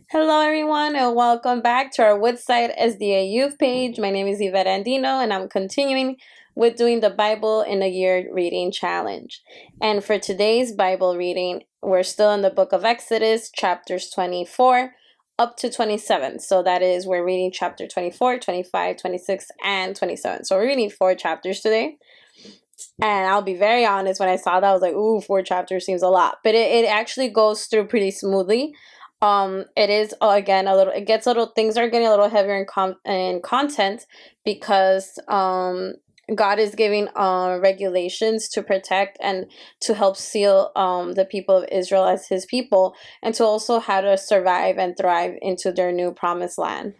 Hello, everyone, and welcome back to our Woodside SDA Youth page. My name is Yvette Andino, and I'm continuing with doing the Bible in a Year reading challenge. And for today's Bible reading, we're still in the book of Exodus, chapters 24 up to 27. So that is, we're reading chapter 24, 25, 26, and 27. So we're reading 4 chapters today. And I'll be very honest, when I saw that, I was like, ooh, 4 chapters seems a lot. But it actually goes through pretty smoothly. It is again it gets a little, things are getting a little heavier in content because God is giving regulations to protect and to help seal the people of Israel as his people, and to also how to survive and thrive into their new promised land.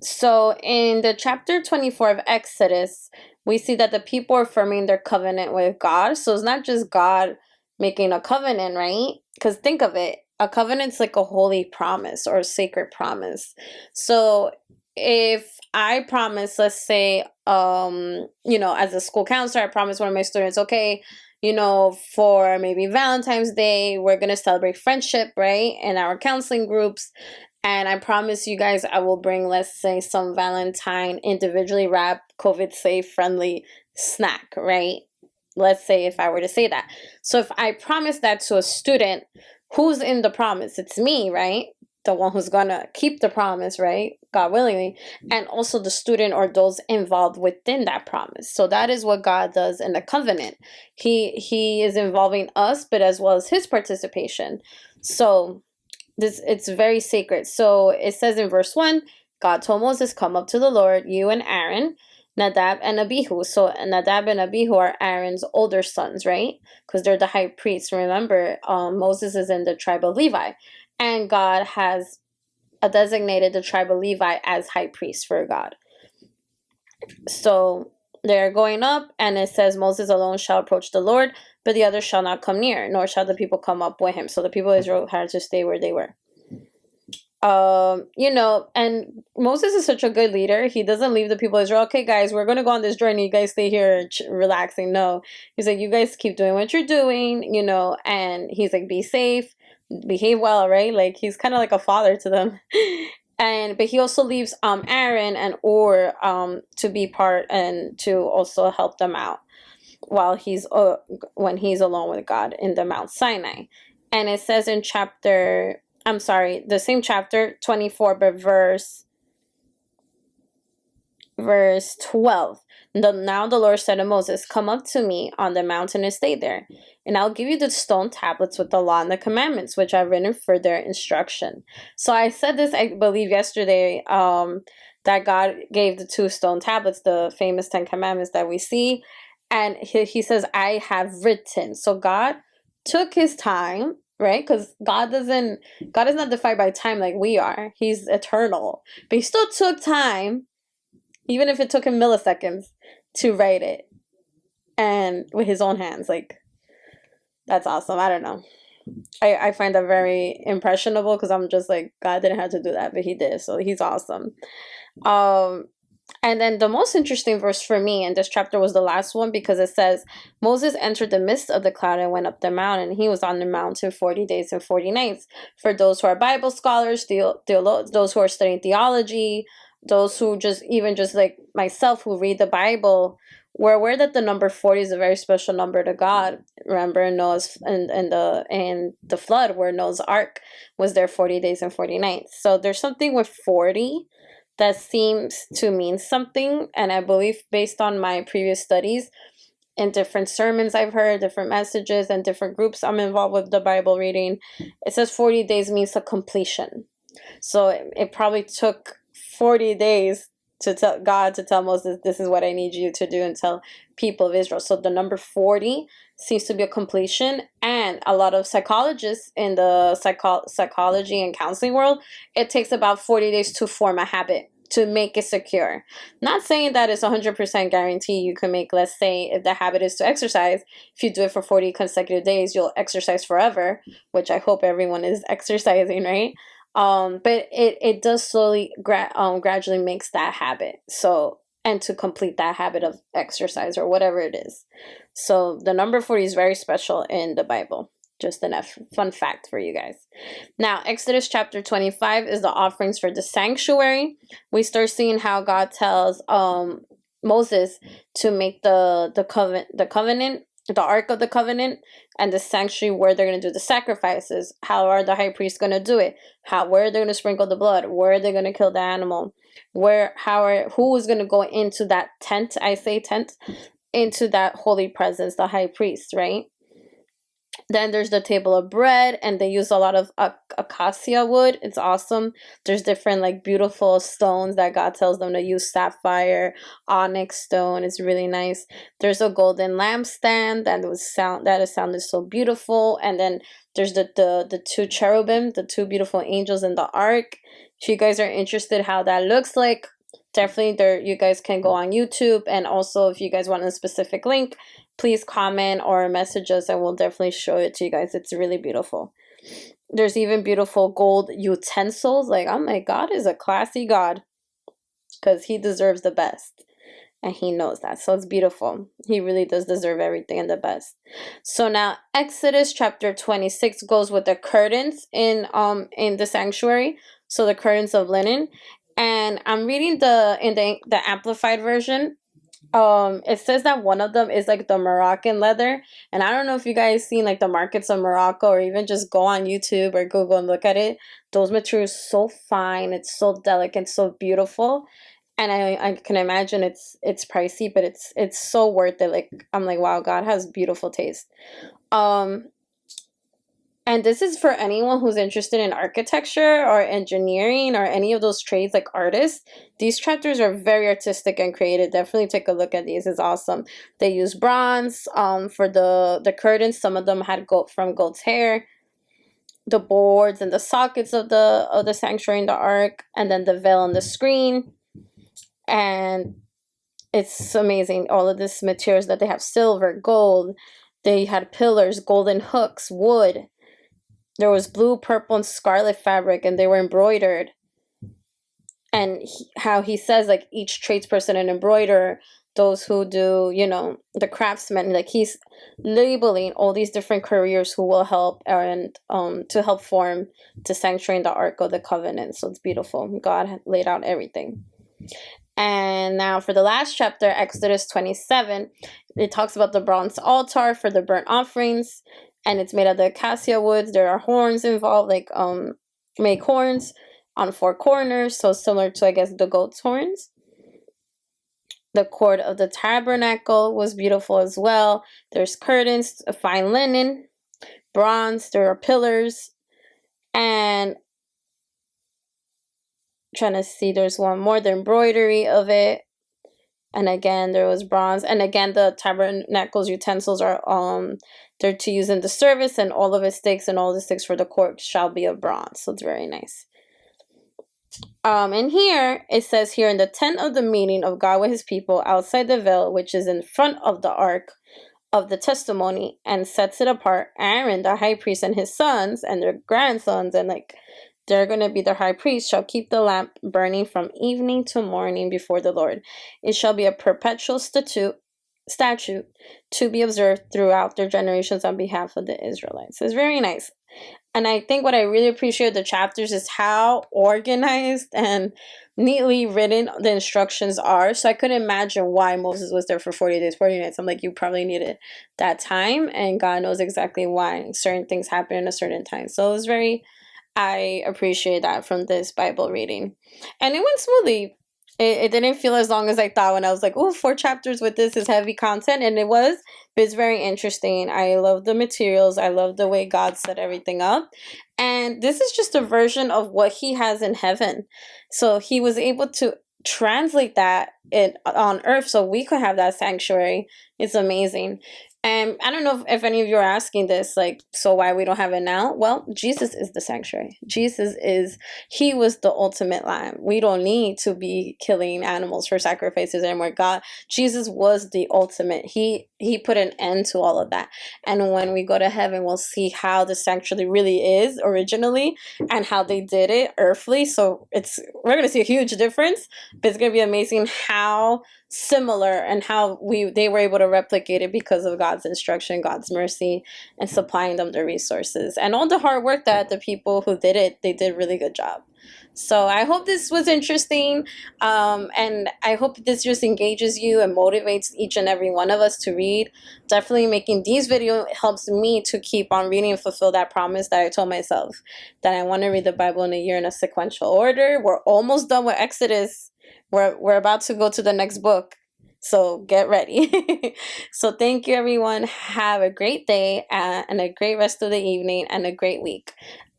So in the chapter 24 of Exodus, we see that the people are forming their covenant with God. So it's not just God making a covenant, right? Because think of it, a covenant's like a holy promise or a sacred promise. So if I promise, let's say, as a school counselor, I promise one of my students, okay, for maybe Valentine's Day, we're going to celebrate friendship, right? In our counseling groups. And I promise you guys, I will bring, let's say, some Valentine individually wrapped, COVID safe, friendly snack, right? Let's say if I were to say that. So if I promise that to a student, who's in the promise? It's me, right? The one who's gonna keep the promise, right? God willingly. And also the student or those involved within that promise. So that is what God does in the covenant. He is involving us, but as well as his participation. So it's very sacred. So it says in verse 1, God told Moses, come up to the Lord, you and Aaron, Nadab and Abihu. So Nadab and Abihu are Aaron's older sons, right? Because they're the high priests. Remember, Moses is in the tribe of Levi, and God has designated the tribe of Levi as high priest for God. So they're going up, and it says, Moses alone shall approach the Lord, but the others shall not come near, nor shall the people come up with him. So the people of Israel had to stay where they were. And Moses is such a good leader. He doesn't leave the people of Israel, okay, guys, we're going to go on this journey. You guys stay here relaxing. No, he's like, you guys keep doing what you're doing, and he's like, be safe, behave well, right? Like, he's kind of like a father to them. But he also leaves Aaron and to be part and to also help them out while when he's alone with God in the Mount Sinai. And it says in the same chapter 24, but verse 12. Now the Lord said to Moses, come up to me on the mountain and stay there, and I'll give you the stone tablets with the law and the commandments, which I've written for their instruction. So I said this, I believe, yesterday, that God gave the 2 stone tablets, the famous 10 commandments that we see. And he says, I have written. So God took his time, right? Because God is not defined by time like we are. He's eternal. But he still took time, even if it took him milliseconds, to write it, and with his own hands. Like, that's awesome. I don't know. I find that very impressionable, because I'm just like, God didn't have to do that, but he did. So he's awesome. And then the most interesting verse for me in this chapter was the last one, because it says, Moses entered the midst of the cloud and went up the mountain. He was on the mountain 40 days and 40 nights. For those who are Bible scholars, those who are studying theology, those who just like myself who read the Bible, we're aware that the number 40 is a very special number to God. Remember Noah's and the flood, where Noah's ark was there 40 days and 40 nights. So there's something with 40 that seems to mean something. And I believe, based on my previous studies and different sermons I've heard, different messages, and different groups I'm involved with the Bible reading, it says 40 days means a completion. So it probably took 40 days to tell God to tell Moses, this is what I need you to do, and tell people of Israel. So the number 40 seems to be a completion. And a lot of psychologists in the psychology and counseling world, it takes about 40 days to form a habit, to make it secure. Not saying that it's 100% guarantee you can make. Let's say if the habit is to exercise, if you do it for 40 consecutive days, you'll exercise forever, which I hope everyone is exercising, right? But it does slowly gradually makes that habit. So, and to complete that habit of exercise or whatever it is. So the number 40 is very special in the Bible. Just a fun fact for you guys. Now, Exodus chapter 25 is the offerings for the sanctuary. We start seeing how God tells Moses to make the covenant, the Ark of the Covenant, and the sanctuary where they're going to do the sacrifices. How are the high priests going to do it? Where are they going to sprinkle the blood? Where are they going to kill the animal? Who is going to go into that tent? I say tent, into that holy presence, the high priest, right? Then there's the table of bread, and they use a lot of acacia wood. It's awesome. There's different like beautiful stones that God tells them to use: sapphire, onyx stone. It's really nice. There's a golden lampstand that is sounded so beautiful. And then there's the two cherubim, the two beautiful angels in the ark. If you guys are interested how that looks like, definitely you guys can go on YouTube. And also, if you guys want a specific link, please comment or message us and we'll definitely show it to you guys. It's really beautiful. There's even beautiful gold utensils. Like, I'm like, God is a classy God, because he deserves the best. And he knows that. So it's beautiful. He really does deserve everything and the best. So now Exodus chapter 26 goes with the curtains in the sanctuary. So the curtains of linen. And I'm reading the amplified version. It says that one of them is like the Moroccan leather, and I don't know if you guys seen like the markets of Morocco, or even just go on YouTube or Google and look at it. Those materials so fine, it's so delicate, so beautiful, and I can imagine it's pricey, but it's so worth it. Like, I'm like, wow, God has beautiful taste. And this is for anyone who's interested in architecture or engineering or any of those trades, like artists. These chapters are very artistic and creative. Definitely take a look at these. It's awesome. They use bronze for the curtains. Some of them had from goat's hair. The boards and the sockets of the sanctuary in the ark, and then the veil and the screen. And it's amazing. All of this materials that they have: silver, gold. They had pillars, golden hooks, wood. There was blue, purple, and scarlet fabric, and they were embroidered. And how he says, like, each tradesperson and embroiderer, those who do, the craftsmen, like, he's labeling all these different careers who will help and to help form the sanctuary and the Ark of the Covenant. So it's beautiful. God laid out everything. And now for the last chapter, Exodus 27, it talks about the bronze altar for the burnt offerings. And it's made of the acacia woods. There are horns involved, like make horns on 4 corners, so similar to, I guess, the goat's horns. The cord of the tabernacle was beautiful as well. There's curtains, fine linen, bronze. There are pillars, and trying to see, there's one more, the embroidery of it. And again, there was bronze. And again, the tabernacle's utensils are they're to use in the service, and all of its sticks and all the sticks for the court shall be of bronze. So it's very nice. And here it says here, in the tent of the meeting of God with his people, outside the veil, which is in front of the ark of the testimony, and sets it apart, Aaron the high priest and his sons and their grandsons, and like, they're going to be the high priest, shall keep the lamp burning from evening to morning before the Lord. It shall be a perpetual statute to be observed throughout their generations on behalf of the Israelites. So it's very nice. And I think what I really appreciate the chapters is how organized and neatly written the instructions are. So I couldn't imagine why Moses was there for 40 days, 40 nights. I'm like, you probably needed that time, and God knows exactly why certain things happen in a certain time. So it was I appreciate that from this Bible reading. And it went smoothly. It didn't feel as long as I thought when I was like, oh, 4 chapters with this is heavy content. And it was, but it's very interesting. I love the materials. I love the way God set everything up. And this is just a version of what he has in heaven. So he was able to translate that on earth so we could have that sanctuary. It's amazing. And I don't know if any of you are asking this, like, so why we don't have it now? Well, Jesus is the sanctuary. He was the ultimate lamb. We don't need to be killing animals for sacrifices anymore. Jesus was the ultimate. He put an end to all of that. And when we go to heaven, we'll see how the sanctuary really is originally and how they did it earthly. So we're going to see a huge difference, but it's going to be amazing how similar and how they were able to replicate it because of God's God's instruction, God's mercy, and supplying them the resources. And all the hard work that the people who did it, they did a really good job. So I hope this was interesting, and I hope this just engages you and motivates each and every one of us to read. Definitely making these videos helps me to keep on reading and fulfill that promise that I told myself, that I want to read the Bible in a year in a sequential order. We're almost done with Exodus. We're about to go to the next book. So get ready. So thank you, everyone. Have a great day and a great rest of the evening and a great week.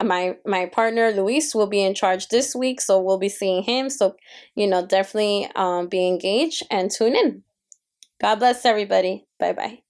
My partner Luis will be in charge this week, so we'll be seeing him. So definitely be engaged and tune in. God bless everybody. Bye bye.